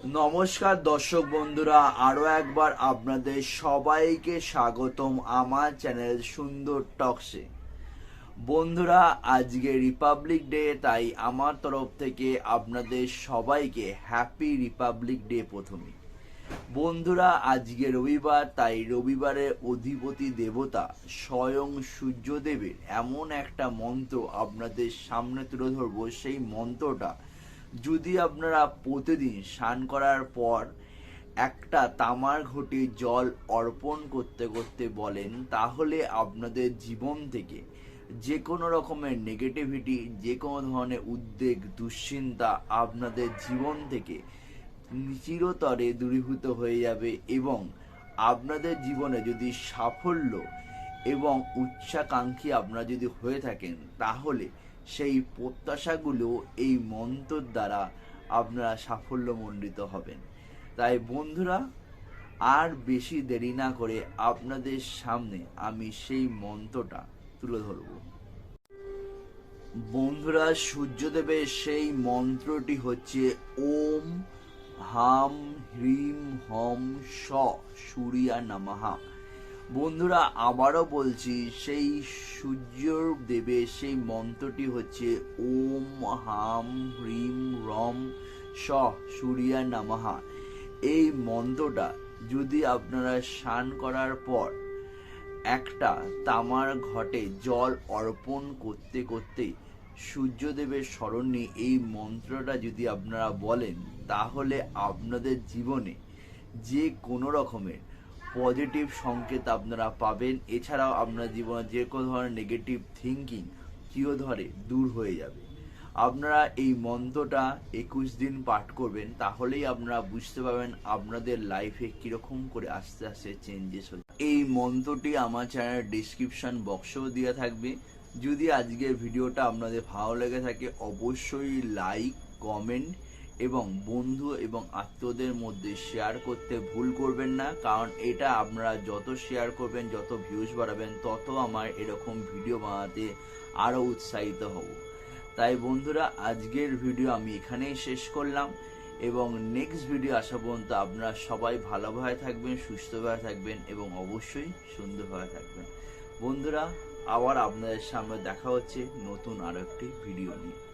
নমস্কার দর্শক বন্ধুরা, আরো একবার আপনাদের সবাইকে স্বাগতম আমার চ্যানেল সুন্দর টকসে। বন্ধুরা, আজকে রিপাবলিক ডে, তাই আমার তরফ থেকে আপনাদের সবাইকে হ্যাপি রিপাবলিক ডে। প্রথমে বন্ধুরা, আজকে রবিবার, তাই রবিবারের অধিপতি দেবতা স্বয়ং সূর্যদেবের এমন একটা মন্ত্র আপনাদের সামনে তুলে ধরবো। সেই মন্ত্রটা যদি আপনারা প্রতিদিন স্নান করার পর একটা তামার ঘটি জল অর্পণ করতে করতে বলেন, তাহলে আপনাদের জীবন থেকে যে কোনো রকমের নেগেটিভিটি, যে কোনো ধরনের উদ্বেগ, দুশ্চিন্তা আপনাদের জীবন থেকে চিরতরে দূরীভূত হয়ে যাবে। এবং আপনাদের জীবনে যদি সাফল্য এবং উচ্চাকাঙ্ক্ষী আপনারা যদি হয়ে থাকেন, তাহলে সেই প্রত্যাশাগুলো এই মন্ত্রের দ্বারা আপনারা সাফল্যমণ্ডিত হবেন। তাই বন্ধুরা, আর বেশি দেরি না করে আপনাদের সামনে আমি সেই মন্ত্রটা তুলে ধরব। বন্ধুরা, সূর্যদেবের সেই মন্ত্রটি হচ্ছে ওম হাম হ্রিম হম স সূর্যা নমঃ। বন্ধুরা, আবারও বলছি, সেই সূর্য দেবের সেই মন্ত্রটি হচ্ছে ওম হাম হ্রিম রম স সূর্যা নমঃ। এই মন্ত্রটা যদি আপনারা স্নান করার পর একটা তামার ঘটে জল অর্পণ করতে করতে সূর্যদেবের স্মরণ নিয়ে এই মন্ত্রটা যদি আপনারা বলেন, তাহলে আপনাদের জীবনে যে কোনো রকমের পজিটিভ সংকেত আপনারা পাবেন। এছাড়াও আপনার জীবনে যে কোনো ধরনের নেগেটিভ থিঙ্কিং চিরতরে দূর হয়ে যাবে। আপনারা এই মন্ত্রটা 21 দিন পাঠ করবেন, তাহলেই আপনারা বুঝতে পারবেন আপনাদের লাইফে কিরকম করে আস্তে আস্তে চেঞ্জেস হচ্ছে। এই মন্ত্রটি আমার চ্যানেলের ডিসক্রিপশন বক্সেও দেওয়া থাকবে। যদি আজকের ভিডিওটা আপনাদের ভালো লেগে থাকে, অবশ্যই লাইক, কমেন্ট এবং বন্ধু এবং আত্মীয়দের মধ্যে শেয়ার করতে ভুল করবেন না। কারণ এটা আপনারা যত শেয়ার করবেন, যত ভিউজ বাড়াবেন, তত আমার এরকম ভিডিও বানাতে আরও উৎসাহিত হব। তাই বন্ধুরা, আজকের ভিডিও আমি এখানেই শেষ করলাম এবং নেক্সট ভিডিও আসা পর্যন্ত আপনারা সবাই ভালোভাবে থাকবেন, সুস্থভাবে থাকবেন এবং অবশ্যই সুন্দরভাবে থাকবেন। বন্ধুরা, আবার আপনাদের সামনে দেখা হচ্ছে নতুন আরো একটি ভিডিও নিয়ে।